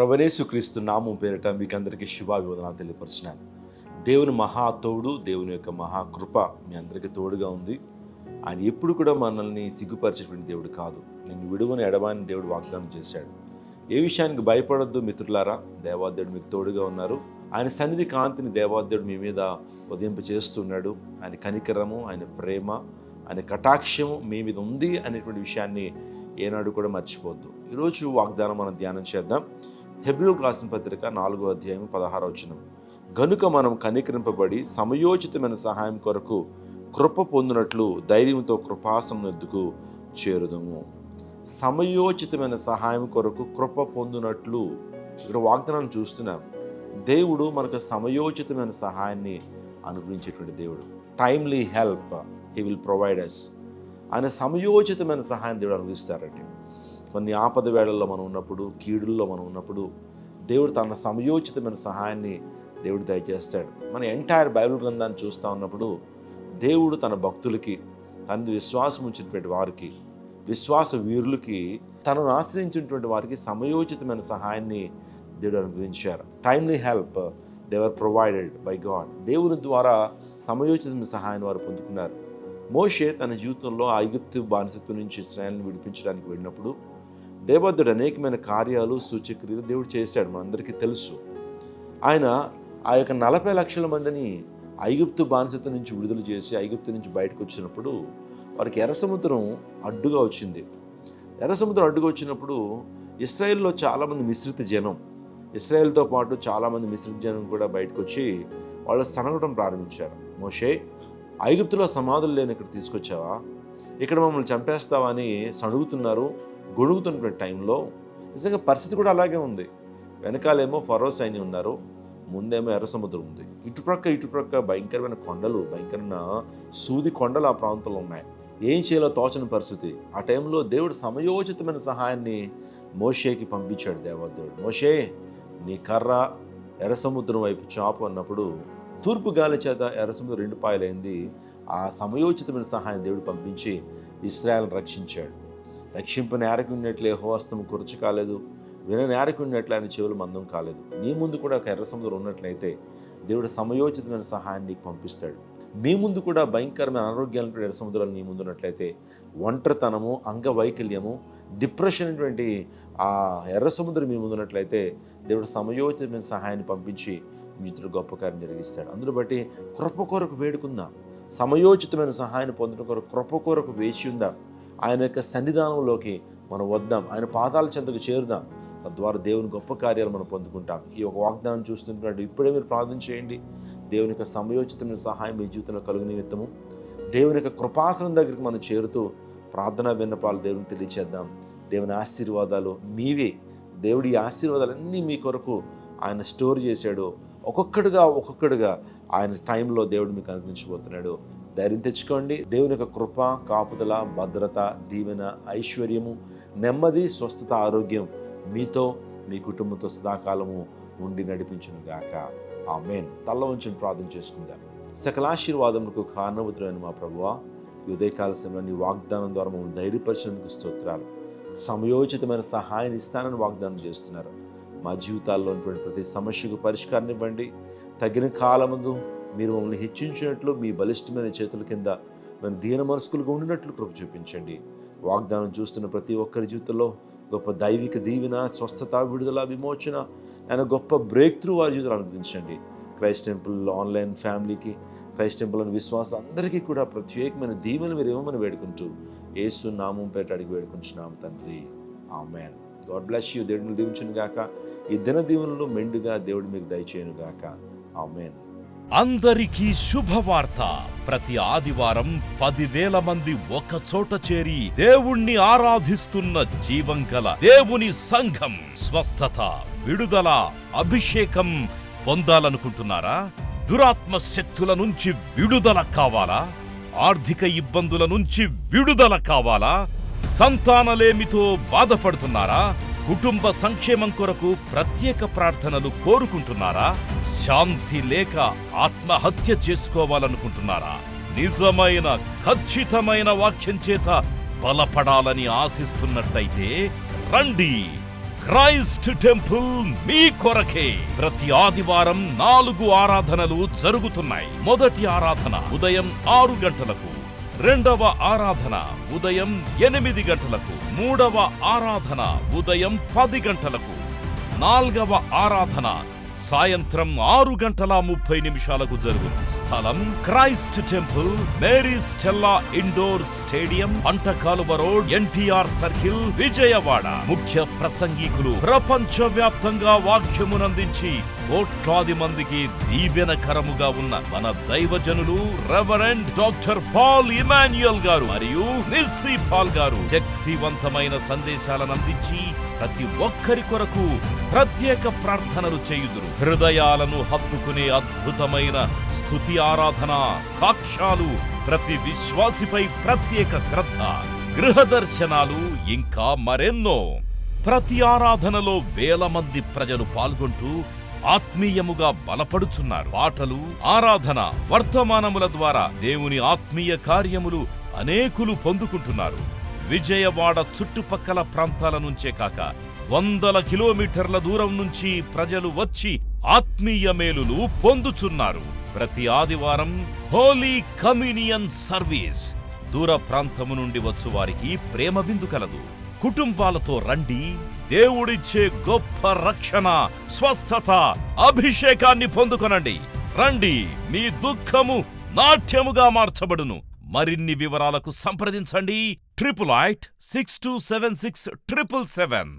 ప్రభువైనేసుక్రీస్తు నామం పేరిట మీకు అందరికీ శుభాభివందనాలు తెలియపరుస్తున్నాను. దేవుని మహా తోడు, దేవుని యొక్క మహాకృప మీ అందరికీ తోడుగా ఉంది. ఆయన ఎప్పుడు కూడా మనల్ని సిగ్గుపరిచేటువంటి దేవుడు కాదు. నిన్ను విడువని ఎడబాని దేవుడు వాగ్దానం చేశాడు. ఏ విషయానికి భయపడొద్దు మిత్రులారా, దేవాదేవుడు మీకు తోడుగా ఉన్నారు. ఆయన సన్నిధి కాంతిని దేవాదేవుడు మీ మీద ఉదయింప చేస్తున్నాడు. ఆయన కనికరము, ఆయన ప్రేమ, ఆయన కటాక్షము మీ మీద ఉంది అనేటువంటి విషయాన్ని ఏనాడు కూడా మర్చిపోవద్దు. ఈరోజు వాగ్దానం మనం ధ్యానం చేద్దాం. హెబ్రీయులకు రాసిన పత్రిక 4వ అధ్యాయం 16వ వచనం. గనుక మనం కనికరింపబడి సమయోచితమైన సహాయం కొరకు కృప పొందినట్లు ధైర్యంతో కృపాసనం ఎద్దుకు చేరుదము. సమయోచితమైన సహాయం కొరకు కృప పొందినట్లు ఇక్కడ వాగ్దానాన్ని చూస్తున్నాం. దేవుడు మనకు సమయోచితమైన సహాయాన్ని అనుగ్రహించేటువంటి దేవుడు. Timely help he will provide us. ఆయన సమయోచితమైన సహాయం దేవుడు అనుగ్రహిస్తారండి. కొన్ని ఆపద వేళల్లో మనం ఉన్నప్పుడు, కీడుల్లో మనం ఉన్నప్పుడు దేవుడు తన సమయోచితమైన సహాయాన్ని దేవుడు దయచేస్తాడు. మన ఎంటైర్ బైబిల్ గ్రంథాన్ని చూస్తూ ఉన్నప్పుడు దేవుడు తన భక్తులకి, తనది విశ్వాసం ఉంచినటువంటి వారికి, విశ్వాస వీరులకి, తనను ఆశ్రయించినటువంటి వారికి సమయోచితమైన సహాయాన్ని దేవుడు అనుగ్రహించారు. Timely help they were provided by God. దేవుని ద్వారా సమయోచితమైన సహాయాన్ని వారు పొందుకున్నారు. మోషే తన జీవితంలో ఐగుప్తు బానిసత్వం నుంచి ఇశ్రాయేలును విడిపించడానికి వెళ్ళినప్పుడు దేవదేవుడు అనేకమైన కార్యాలు, సూచక్రియలు దేవుడు చేశాడు. మనందరికీ తెలుసు. ఆయన ఆ యొక్క 40 లక్షల మందిని ఐగుప్తు బానిసత్వం నుంచి విడుదల చేసి ఐగుప్తు నుంచి బయటకు వచ్చినప్పుడు వారికి ఎర్ర సముద్రం అడ్డుగా వచ్చింది. ఎర్ర సముద్రం అడ్డుగా వచ్చినప్పుడు ఇశ్రాయేల్లో చాలామంది మిశ్రిత జనం, ఇశ్రాయేల్తో పాటు చాలామంది మిశ్రిత జనం కూడా బయటకు వచ్చి వాళ్ళు సనగడం ప్రారంభించారు. మోషే, ఐగుప్తులో సమాధులు లేని ఇక్కడ తీసుకొచ్చావా? ఇక్కడ మమ్మల్ని చంపేస్తావా అని సణుగుతున్నారు. గొణుగుతున్నటువంటి టైంలో నిజంగా పరిస్థితి కూడా అలాగే ఉంది. వెనకాలేమో ఫరో సైన్యం ఉన్నారు, ముందేమో ఎర్ర సముద్రం ఉంది. ఇటుప్రక్క భయంకరమైన కొండలు, భయంకరమైన సూది కొండలు ఆ ప్రాంతంలో ఉన్నాయి. ఏం చేయాలో తోచని పరిస్థితి. ఆ టైంలో దేవుడు సమయోచితమైన సహాయాన్ని మోషేకి పంపించాడు. దేవదేవుడు, మోషే నీ కర్ర ఎర్ర సముద్రం వైపు చాపు అన్నప్పుడు తూర్పు గాలి చేత ఎర్ర సముద్రం 2 పాయలైంది. ఆ సమయోచితమైన సహాయం దేవుడు పంపించి ఇశ్రాయేలును రక్షించాడు. రక్షింపు నేరకున్నట్లే యెహోవా కురచు కాలేదు, విన నేరకున్నట్లు ఆయన చెవులు మందం కాలేదు. నీ ముందు కూడా ఒక ఎర్ర సముద్రం ఉన్నట్లయితే దేవుడు సమయోచితమైన సహాయాన్ని నీకు పంపిస్తాడు. మీ ముందు కూడా భయంకరమైన అనారోగ్యాలను ఎర్ర సముద్రాలు నీ ముందు ఉన్నట్లయితే, ఒంటరితనము, అంగవైకల్యము, డిప్రెషన్ అనేటువంటి ఆ ఎర్ర సముద్రం మీ ముందు ఉన్నట్లయితే దేవుడు సమయోచితమైన సహాయాన్ని పంపించి మిత్రుడు గొప్ప కార్యం జరిగిస్తాడు. అందును బట్టి కృప కొరకు వేడుకుందాం. సమయోచితమైన సహాయాన్ని పొందడం కొరకు కృప కొరకు వేచి ఉందాం. ఆయన యొక్క సన్నిధానంలోకి మనం వద్దాం. ఆయన పాదాల చెంతకు చేరుదాం. తద్వారా దేవుని గొప్ప కార్యాలు మనం పొందుకుంటాం. ఈ ఒక వాగ్దానం చూస్తున్నట్టు ఇప్పుడే మీరు ప్రార్థన చేయండి. దేవుని యొక్క సమయోచితమైన సహాయం మీ జీవితంలో కలుగు నిమిత్తము దేవుని యొక్క కృపాసనం దగ్గరికి మనం చేరుతూ ప్రార్థనా విన్నపాలు దేవుని తెలియచేద్దాం. దేవుని ఆశీర్వాదాలు మీవే. దేవుడి ఆశీర్వాదాలన్నీ మీ కొరకు ఆయన స్టోర్ చేశాడు. ఒక్కొక్కడుగా ఆయన టైంలో దేవుడు మీకు అనుగ్రహించబోతున్నాడు. ధైర్యం తెచ్చుకోండి. దేవుని యొక్క కృప, కాపుదల, భద్రత, దీవెన, ఐశ్వర్యము, నెమ్మది, స్వస్థత, ఆరోగ్యం మీతో, మీ కుటుంబంతో సదాకాలము ఉండి నడిపించును గాక. ఆమేన్. తల్ల ఉంచుని ప్రార్థన చేసుకుందాం. సకలాశీర్వాదములకు కారణభూతులైన మా ప్రభువా, ఈ ఉదయకాల సమయంలో నీ వాగ్దానం ద్వారా మమ్మల్ని ధైర్యపరిచినందుకు స్తోత్రాలు. సమయోచితమైన సహాయాన్ని ఇస్తానని వాగ్దానం చేస్తున్నారు. మా జీవితాల్లో ఉన్నటువంటి ప్రతి సమస్యకు పరిష్కారం ఇవ్వండి. తగిన కాలమందు మీరు మమ్మల్ని హెచ్చించినట్లు మీ బలిష్టమైన చేతుల కింద మేము దీన మనస్కులుగా ఉండినట్లు కృప చూపించండి. వాగ్దానం చూస్తున్న ప్రతి ఒక్కరి జీవితంలో గొప్ప దైవిక దీవెన, స్వస్థత, విడుదల, విమోచన, ఆయన గొప్ప బ్రేక్ త్రూ వారి జీవితాలు అనుగ్రహించండి. క్రైస్ట్ టెంపుల్ ఆన్లైన్ ఫ్యామిలీకి, క్రైస్ట్ టెంపుల్ అని విశ్వాసాలు అందరికీ కూడా ప్రత్యేకమైన దీవెన మీరు ఇవ్వమని వేడుకుంటూ యేసు నామం పేట అడిగి వేడుకుంటున్నాం తండ్రి. ఆమేన్. God bless you. దేవుడిని దీవించును గాక. ఈ దిన దీవెనలు మెండుగా దేవుడు మీకు దయచేయను గాక. ఆమేన్. అందరికీ శుభవార్త. ప్రతి ఆదివారం 10,000 మంది ఒక చోట చేరి దేవుణ్ణి ఆరాధిస్తున్న జీవం గల దేవుని సంఘం. స్వస్థత, విడుదల, అభిషేకం పొందాలనుకుంటున్నారా? దురాత్మ శక్తుల నుంచి విడుదల కావాలా? ఆర్థిక ఇబ్బందుల నుంచి విడుదల కావాలా? సంతానలేమితో బాధపడుతున్నారా? కుటుంబ సంక్షేమం కొరకు ప్రత్యేక ప్రార్థనలు కోరుకుంటున్నారా? శాంతి లేక ఆత్మహత్య చేసుకోవాలనుకుంటున్నారా? నిజమైన ఖచ్చితమైన వాక్యం చేత బలపడాలని ఆశిస్తున్నట్టయితే రండి. క్రైస్ట్ టెంపుల్ మీ కొరకే. ప్రతి ఆదివారం 4 ఆరాధనలు జరుగుతున్నాయి. మొదటి ఆరాధన ఉదయం 6 గంటలకు, రెండవ ఆరాధన ఉదయం 8 గంటలకు, మూడవ ఆరాధన ఉదయం 10 గంటలకు, నాల్గవ ఆరాధన సాయంత్రం 6:30 జరుగును. స్థలం Christ temple, Mary Stella indoor stadium, Pantakaluva road, NTR circle, Vijayawada. ముఖ్య ప్రసంగికులు ప్రపంచ వ్యాప్తంగా వాక్యమునందించి కోట్లాది మందికి దీవెనకరముగా ఉన్న మన దైవజనులు రెవరెండ్ డాక్టర్ పాల్ ఇమాన్యుయల్ గారు మరియు నిస్సీ పాల్ గారు శక్తివంతమైన సందేశాలను అందించి ప్రతి ఒక్కరి కొరకు ప్రత్యేక ప్రార్థనలు చేయుదురు. హృదయాలను హత్తుకునే అద్భుతమైన స్తుతి ఆరాధన సాక్ష్యాలు, ప్రతి విశ్వాసిపై ప్రత్యేక శ్రద్ధ, గృహ దర్శనాలు, ఇంకా మరెన్నో. ప్రతి ఆరాధనలో వేల మంది ప్రజలు పాల్గొంటూ ఆత్మీయముగా బలపడుచున్నారు. పాటలు, ఆరాధన, వర్తమానముల ద్వారా దేవుని ఆత్మీయ కార్యములు అనేకులు పొందుకుంటున్నారు. విజయవాడ చుట్టుపక్కల ప్రాంతాల నుంచే కాక వందల కిలోమీటర్ల దూరం నుంచి ప్రజలు వచ్చి ఆత్మీయ మేలులు పొందుచున్నారు. ప్రతి ఆదివారం హోలీ కమ్యూనియన్ సర్వీస్. దూర ప్రాంతము నుండి వచ్చు వారికి ప్రేమ విందు కలదు. కుటుంబాలతో రండి. దేవుడిచ్చే గొప్ప రక్షణ, స్వస్థత, అభిషేకాన్ని పొందుకొనండి. రండి, మీ దుఃఖము నాట్యముగా మార్చబడును. మరిన్ని వివరాలకు సంప్రదించండి 88 6276 777.